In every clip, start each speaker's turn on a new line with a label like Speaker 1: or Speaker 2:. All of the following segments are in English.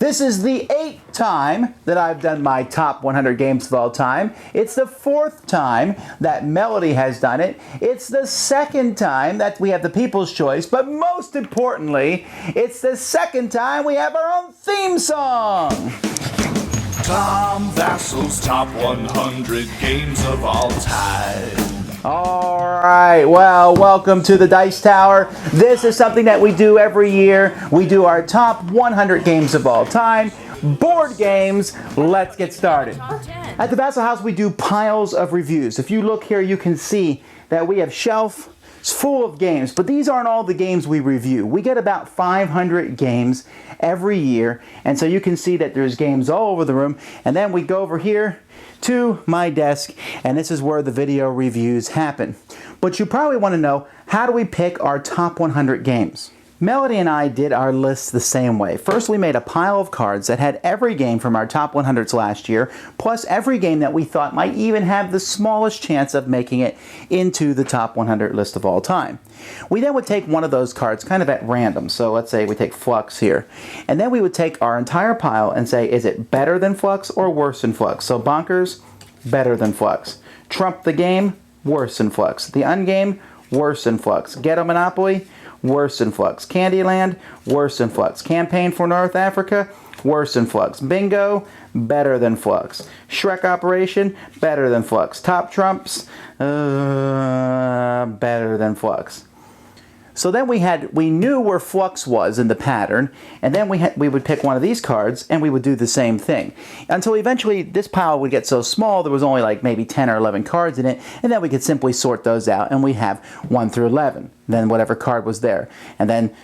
Speaker 1: This is the 8th time that I've done my top 100 games of all time. It's the 4th time that Melody has done it. It's the 2nd time that we have the People's Choice, but most importantly, it's the 2nd time we have our own theme song.
Speaker 2: Tom Vasel's top 100 games of all time.
Speaker 1: All right, well, welcome to the Dice Tower. This is something that we do every year. We do our top 100 games of all time, board games. Let's get started. At the Vasel House, we do piles of reviews. If you look here, you can see that we have shelves full of games, but these aren't all the games we review. We get about 500 games every year, and so you can see that there's games all over the room. And then we go over here to my desk, and this is where the video reviews happen. But you probably want to know, how do we pick our top 100 games? Melody and I did our list the same way. First, we made a pile of cards that had every game from our top 100s last year, plus every game that we thought might even have the smallest chance of making it into the top 100 list of all time. We then would take one of those cards kind of at random. So let's say we take Flux here. And then we would take our entire pile and say, is it better than Flux or worse than Flux? So Bonkers, better than Flux. Trump the Game, worse than Flux. The Ungame, worse than Flux. Ghetto Monopoly, worse than Flux. Candyland, worse than Flux. Campaign for North Africa, worse than Flux. Bingo, better than Flux. Shrek Operation, better than Flux. Top Trumps, better than Flux. So then we knew where Flux was in the pattern, and then we would pick one of these cards and we would do the same thing. Until eventually this pile would get so small there was only like maybe 10 or 11 cards in it, and then we could simply sort those out and we have 1 through 11, then whatever card was there, and then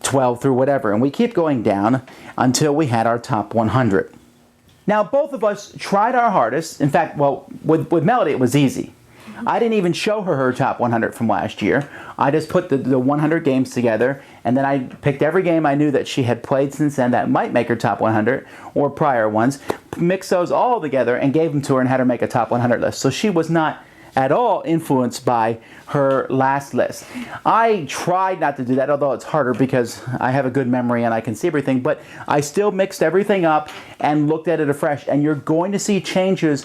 Speaker 1: 12 through whatever, and we keep going down until we had our top 100. Now both of us tried our hardest. In fact, well, with Melody it was easy. I didn't even show her top 100 from last year. I just put the 100 games together, and then I picked every game I knew that she had played since then that might make her top 100, or prior ones, mixed those all together and gave them to her and had her make a top 100 list. So she was not at all influenced by her last list. I tried not to do that, although it's harder because I have a good memory and I can see everything, but I still mixed everything up and looked at it afresh, and you're going to see changes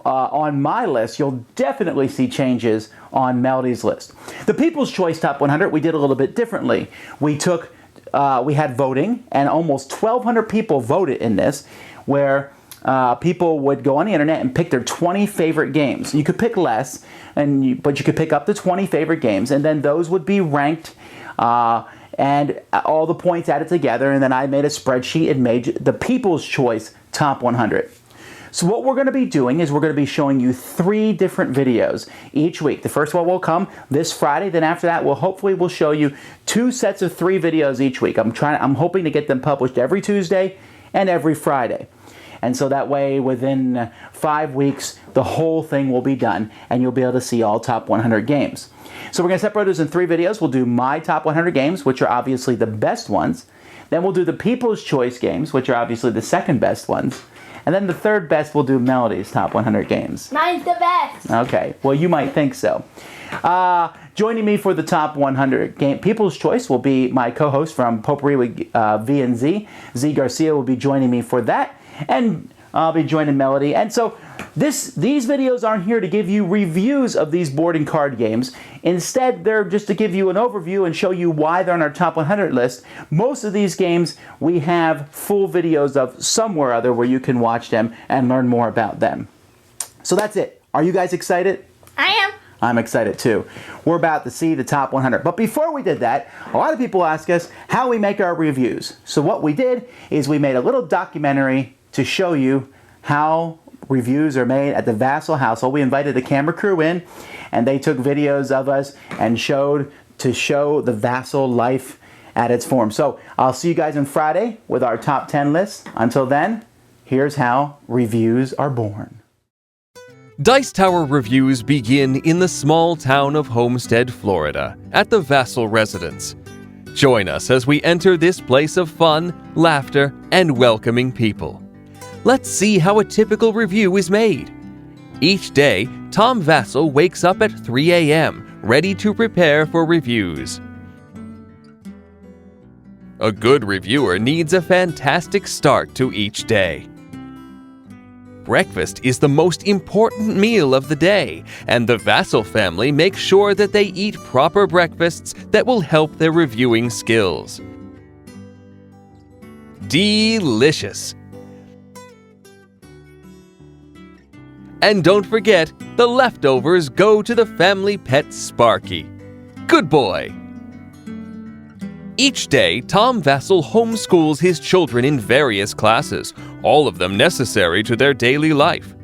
Speaker 1: on my list. You'll definitely see changes on Melody's list. The People's Choice Top 100 we did a little bit differently. We had voting, and almost 1,200 people voted in this, where people would go on the internet and pick their 20 favorite games. You could pick less, but you could pick up to 20 favorite games, and then those would be ranked and all the points added together, and then I made a spreadsheet and made the People's Choice Top 100. So what we're going to be doing is we're going to be showing you 3 different videos each week. The first one will come this Friday. Then after that, we'll show you 2 sets of 3 videos each week. I'm hoping to get them published every Tuesday and every Friday. And so that way, within 5 weeks, the whole thing will be done, and you'll be able to see all top 100 games. So we're going to separate those in 3 videos. We'll do my top 100 games, which are obviously the best ones. Then we'll do the People's Choice games, which are obviously the second best ones. And then the third best, we'll do Melody's top 100 games.
Speaker 3: Mine's the best.
Speaker 1: Okay, well, you might think so. Joining me for the top 100 game People's Choice will be my co-host from Potpourri with V and Z. Z Garcia will be joining me for that, and I'll be joining Melody. And so these videos aren't here to give you reviews of these board and card games. Instead, they're just to give you an overview and show you why they're on our top 100 list. Most of these games we have full videos of somewhere or other where you can watch them and learn more about them. So that's it. Are you guys excited?
Speaker 3: I am.
Speaker 1: I'm excited too. We're about to see the top 100. But before we did that, a lot of people ask us how we make our reviews. So what we did is we made a little documentary to show you how reviews are made at the Vasel household. We invited the camera crew in, and they took videos of us and showed the Vasel life at its form. So I'll see you guys on Friday with our top 10 list. Until then, here's how reviews are born.
Speaker 4: Dice Tower reviews begin in the small town of Homestead, Florida, at the Vasel residence. Join us as we enter this place of fun, laughter, and welcoming people. Let's see how a typical review is made. Each day, Tom Vasel wakes up at 3 a.m., ready to prepare for reviews. A good reviewer needs a fantastic start to each day. Breakfast is the most important meal of the day, and the Vassal family makes sure that they eat proper breakfasts that will help their reviewing skills. Delicious! And don't forget, the leftovers go to the family pet Sparky. Good boy! Each day, Tom Vassal homeschools his children in various classes, all of them necessary to their daily life.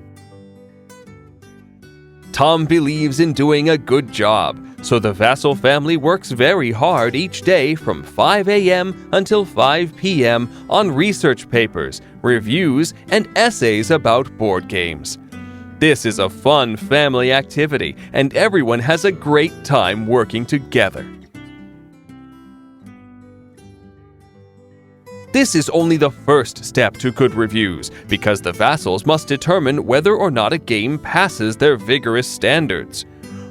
Speaker 4: Tom believes in doing a good job, so the Vassal family works very hard each day from 5 a.m. until 5 p.m. on research papers, reviews, and essays about board games. This is a fun family activity, and everyone has a great time working together. This is only the first step to good reviews, because the Vassals must determine whether or not a game passes their vigorous standards.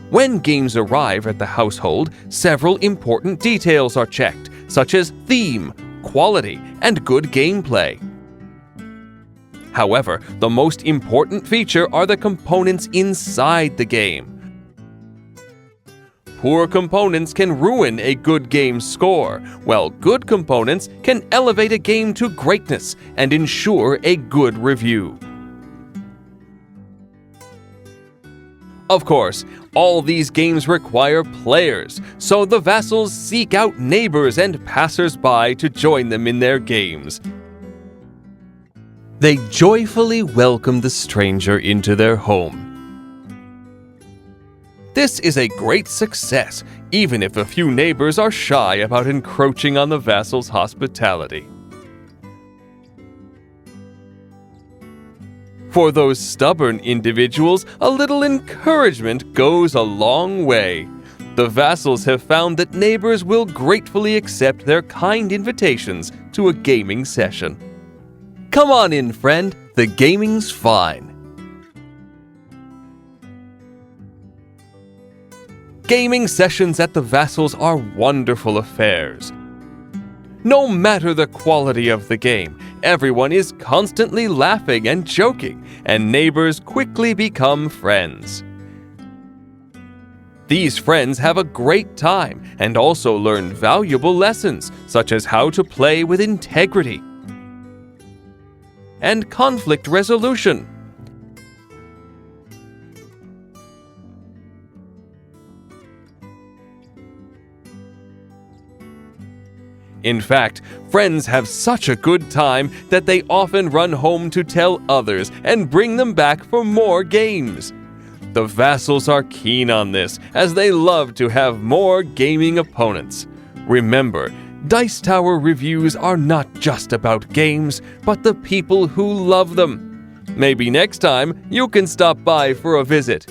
Speaker 4: When games arrive at the household, several important details are checked, such as theme, quality, and good gameplay. However, the most important feature are the components inside the game. Poor components can ruin a good game's score, while good components can elevate a game to greatness and ensure a good review. Of course, all these games require players, so the Vassals seek out neighbors and passers-by to join them in their games. They joyfully welcome the stranger into their home. This is a great success, even if a few neighbors are shy about encroaching on the Vassals' hospitality. For those stubborn individuals, a little encouragement goes a long way. The Vassals have found that neighbors will gratefully accept their kind invitations to a gaming session. Come on in, friend. The gaming's fine. Gaming sessions at the Vassals are wonderful affairs. No matter the quality of the game, everyone is constantly laughing and joking, and neighbors quickly become friends. These friends have a great time and also learn valuable lessons, such as how to play with integrity and conflict resolution. In fact, friends have such a good time that they often run home to tell others and bring them back for more games. The Vassals are keen on this, as they love to have more gaming opponents. Remember, Dice Tower reviews are not just about games, but the people who love them. Maybe next time you can stop by for a visit.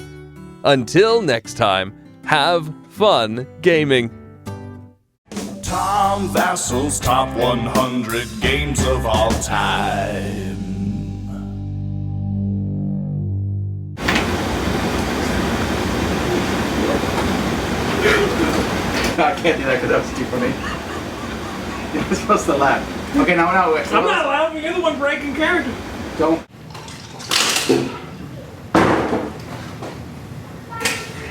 Speaker 4: Until next time, have fun gaming.
Speaker 2: Tom Vassal's top 100 games of all time.
Speaker 1: I can't do that because that was too funny. You're supposed to laugh. Okay, now.
Speaker 3: I'm not laughing. You're the one breaking character.
Speaker 1: Don't.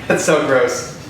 Speaker 1: That's so gross.